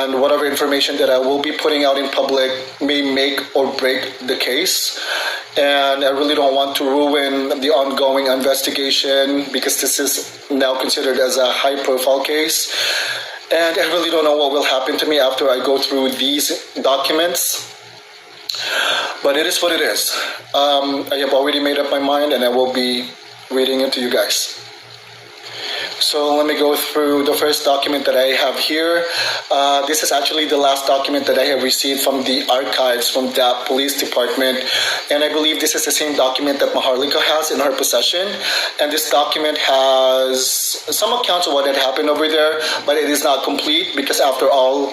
and whatever information that I will be putting out in public may make or break the case. And I really don't want to ruin the ongoing investigation because this is now considered as a high-profile case. And I really don't know what will happen to me after I go through these documents. But it is what it is. I have already made up my mind and I will be reading it to you guys. So let me go through the first document that I have here. This is actually the last document that I have received from the archives from that police department. And I believe this is the same document that Maharlika has in her possession. And this document has some accounts of what had happened over there, but it is not complete because after all,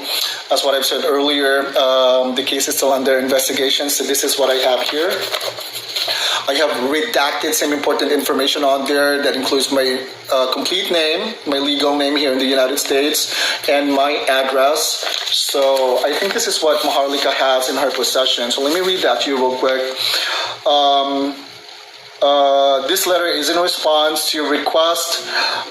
as what I've said earlier, the case is still under investigation. So this is what I have here. I have redacted some important information on there that includes my complete name, my legal name here in the United States, and my address. So I think this is what Maharlika has in her possession. So let me read that to you real quick. This letter is in response to your request,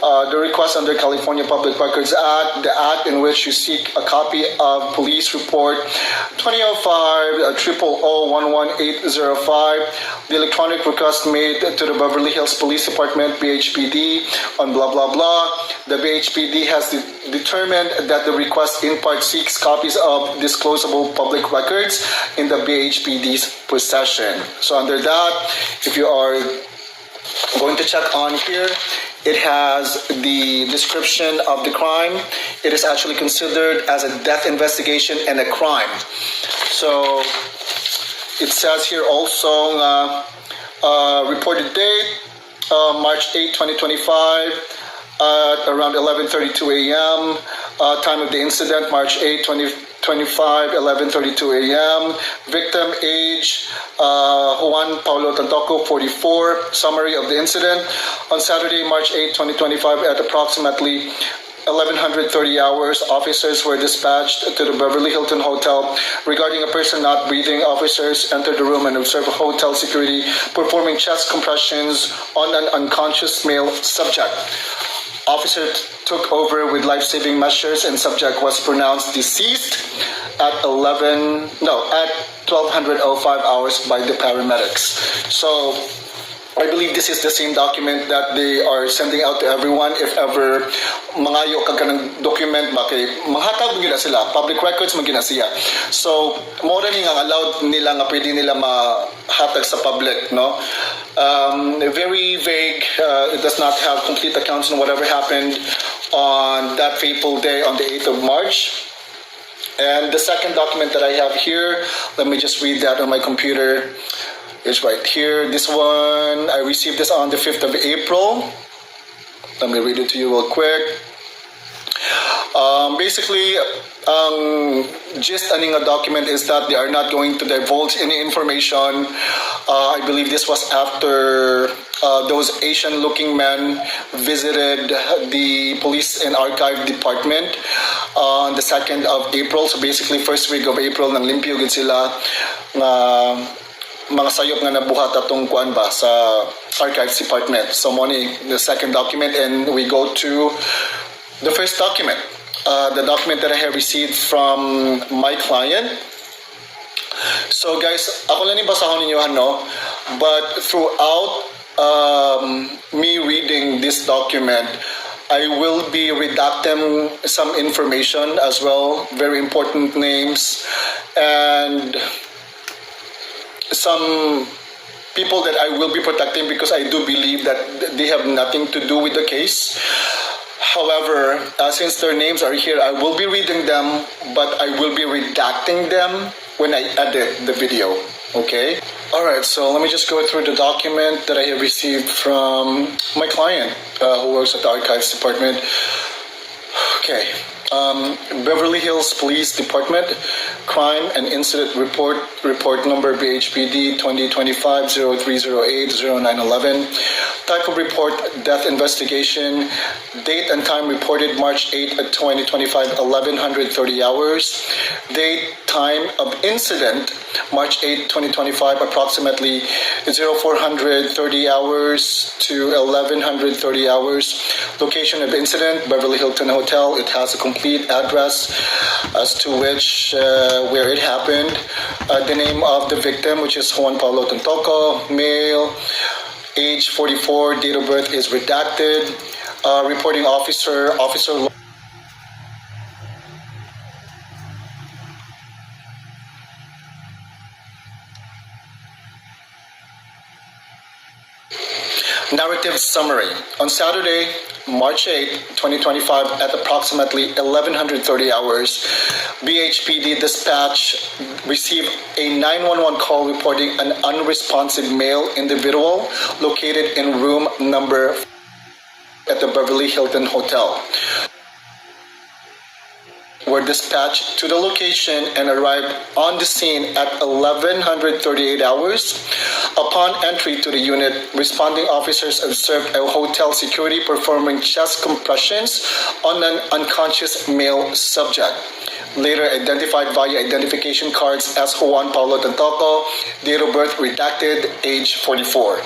the request under California Public Records Act, the act in which you seek a copy of police report 2005-000-11805, the electronic request made to the Beverly Hills Police Department, BHPD, on blah, blah, blah. The BHPD has determined that the request in part seeks copies of disclosable public records in the BHPD's possession. So under that, if you are going to check on here, it has the description of the crime. It is actually considered as a death investigation and a crime. So it says here also reported date, March 8, 2025, around 11:32 a.m. Time of the incident, March 8, 2025, 11:32 a.m. Victim age, Juan Paolo Tantoco, 44. Summary of the incident. On Saturday, March 8, 2025, at approximately 11:30 hours, officers were dispatched to the Beverly Hilton Hotel regarding a person not breathing. Officers entered the room and observed hotel security performing chest compressions on an unconscious male subject. Officer took over with life-saving measures and subject was pronounced deceased at 12:05 hours by the paramedics. So I believe this is the same document that they are sending out to everyone. If ever mangayo ka ng document, bakit manghatag mo gina sila, public records mo gina siya. So more than nga allowed nila nga pwede nila mahatag sa public, no? Very vague. It does not have complete accounts on whatever happened on that fateful day on the 8th of March. And the second document that I have here, let me just read that on my computer. It's right here. This one, I received this on the 5th of April. Let me read it to you real quick. Basically, gist aning a document is that they are not going to divulge any information. I believe this was after those Asian-looking men visited the police and archive department on the 2nd of April. So basically, first week of April, nang limpyo gid sila mga sayop nga nabuhat atong kuan ba sa archives department. So money, the second document, and we go to the first document. The document that I have received from my client. So guys, ako lang ni basahon ninyo no, but throughout me reading this document, I will be redacting some information as well, very important names, and some people that I will be protecting because I do believe that they have nothing to do with the case. However, since their names are here, I will be reading them, but I will be redacting them when I edit the video, okay? Alright, so let me just go through the document that I have received from my client who works at the archives department. Okay. Beverly Hills Police Department, Crime and Incident Report number BHPD 2025-0308-0911. Type of report, death investigation. Date and time reported March 8, 2025, 11:30 hours. Date, time of incident, March 8, 2025, approximately 04:30 hours to 11:30 hours. Location of incident, Beverly Hilton Hotel. It has a complete complete address as to which where it happened, the name of the victim, which is Juan Paolo Tantoco, male, age 44, date of birth is redacted. Reporting officer. Narrative summary. On Saturday, March 8, 2025, at approximately 1130 hours, BHPD dispatch received a 911 call reporting an unresponsive male individual located in room number at the Beverly Hilton Hotel. Were dispatched to the location and arrived on the scene at 1138 hours. Upon entry to the unit, responding officers observed a hotel security performing chest compressions on an unconscious male subject, later identified via identification cards as Juan Paulo Tantoco, date of birth redacted, age 44.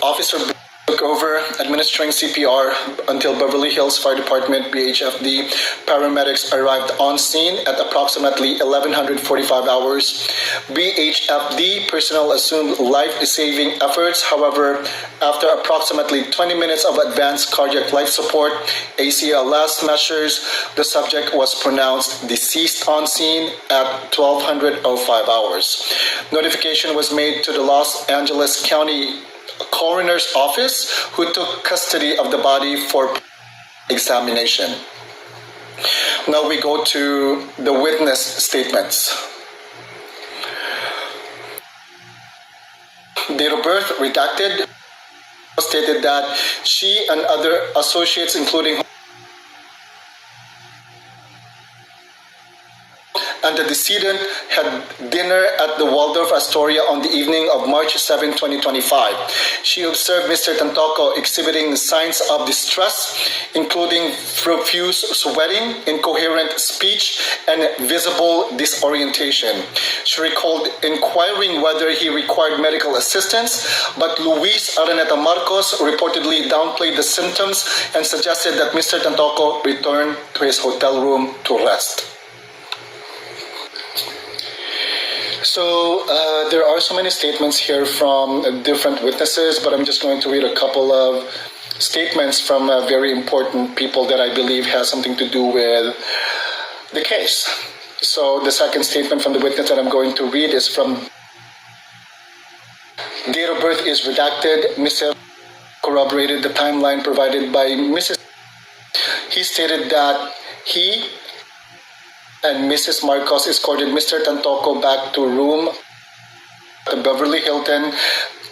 Officer took over administering CPR until Beverly Hills Fire Department BHFD paramedics arrived on scene at approximately 1145 hours. BHFD personnel assumed life-saving efforts. However, after approximately 20 minutes of advanced cardiac life support, ACLS measures, the subject was pronounced deceased on scene at 1205 hours. Notification was made to the Los Angeles County Coroner's Office, who took custody of the body for examination. Now we go to the witness statements. Date of birth redacted. Stated that she and other associates, including and the decedent, had dinner at the Waldorf Astoria on the evening of March 7, 2025. She observed Mr. Tantoco exhibiting signs of distress, including profuse sweating, incoherent speech, and visible disorientation. She recalled inquiring whether he required medical assistance, but Luis Araneta Marcos reportedly downplayed the symptoms and suggested that Mr. Tantoco return to his hotel room to rest. So there are so many statements here from different witnesses, but I'm just going to read a couple of statements from very important people that I believe has something to do with the case. So the second statement from the witness that I'm going to read is from date of birth is redacted. Mr. corroborated the timeline provided by Mrs. He stated that he and Mrs. Marcos escorted Mr. Tantoco back to room at the Beverly Hilton,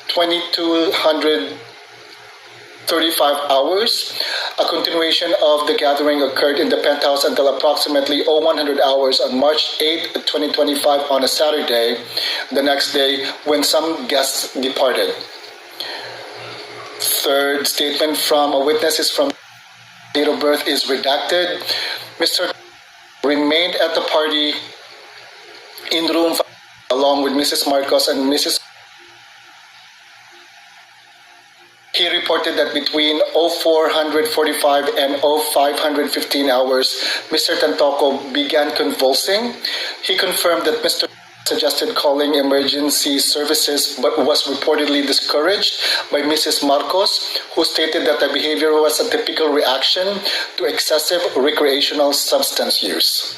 2235 hours. A continuation of the gathering occurred in the penthouse until approximately 0100 hours on March 8, 2025 on a Saturday, the next day, when some guests departed. Third statement from a witness is from date of birth is redacted. Mr. remained at the party in room along with Mrs. Marcos and Mrs. He reported that between 0445 and 0515 hours, Mr. Tantoco began convulsing. He confirmed that Mr. suggested calling emergency services but was reportedly discouraged by Mrs. Marcos, who stated that the behavior was a typical reaction to excessive recreational substance use.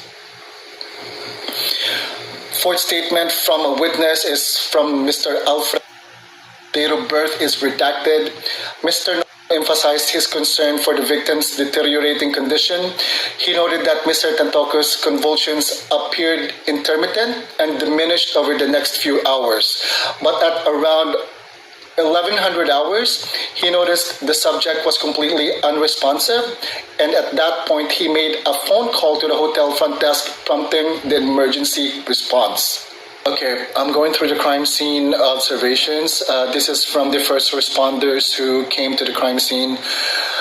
Fourth statement from a witness is from Mr. Alfred. Date of birth is redacted. Mr. emphasized his concern for the victim's deteriorating condition. He noted that Mr. Tantoco's convulsions appeared intermittent and diminished over the next few hours. But at around 1100 hours, he noticed the subject was completely unresponsive, and at that point he made a phone call to the hotel front desk, prompting the emergency response. Okay, I'm going through the crime scene observations. This is from the first responders who came to the crime scene.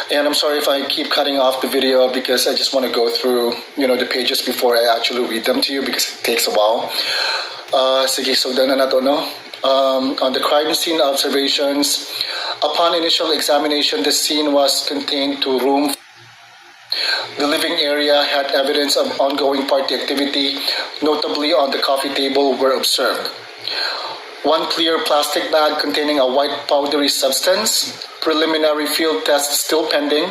And I'm sorry if I keep cutting off the video because I just want to go through, the pages before I actually read them to you because it takes a while. Sige, so na to, no? On the crime scene observations, upon initial examination, the scene was contained to room. The living area had evidence of ongoing party activity, notably on the coffee table, were observed. One clear plastic bag containing a white powdery substance, preliminary field test still pending.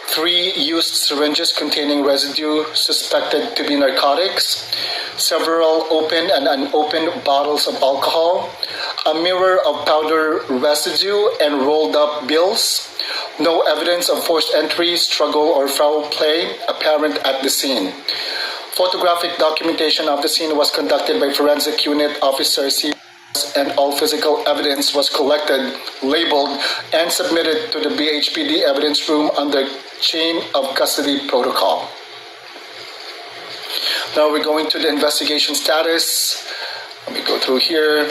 3 used syringes containing residue suspected to be narcotics, several open and unopened bottles of alcohol, a mirror of powder residue and rolled up bills. No evidence of forced entry, struggle, or foul play apparent at the scene. Photographic documentation of the scene was conducted by Forensic Unit Officer C, and all physical evidence was collected, labeled, and submitted to the BHPD evidence room under chain of custody protocol. Now we're going to the investigation status. Let me go through here.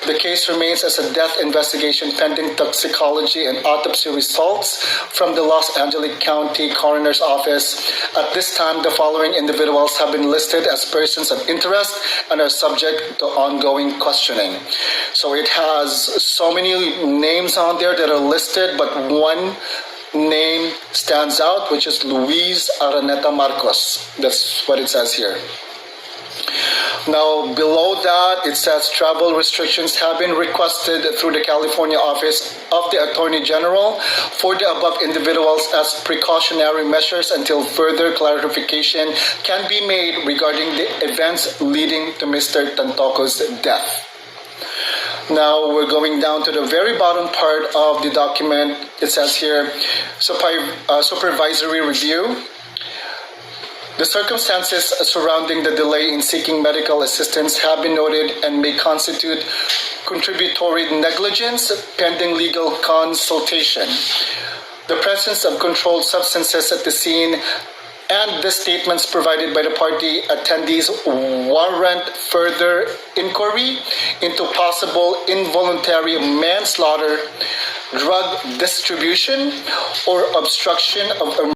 The case remains as a death investigation pending toxicology and autopsy results from the Los Angeles County Coroner's Office. At this time, the following individuals have been listed as persons of interest and are subject to ongoing questioning. So it has so many names on there that are listed, but one name stands out, which is Luis Araneta Marcos. That's what it says here. Now, below that, it says travel restrictions have been requested through the California Office of the Attorney General for the above individuals as precautionary measures until further clarification can be made regarding the events leading to Mr. Tantoco's death. Now, we're going down to the very bottom part of the document. It says here, supervisory review. The circumstances surrounding the delay in seeking medical assistance have been noted and may constitute contributory negligence pending legal consultation. The presence of controlled substances at the scene and the statements provided by the party attendees warrant further inquiry into possible involuntary manslaughter, drug distribution, or obstruction of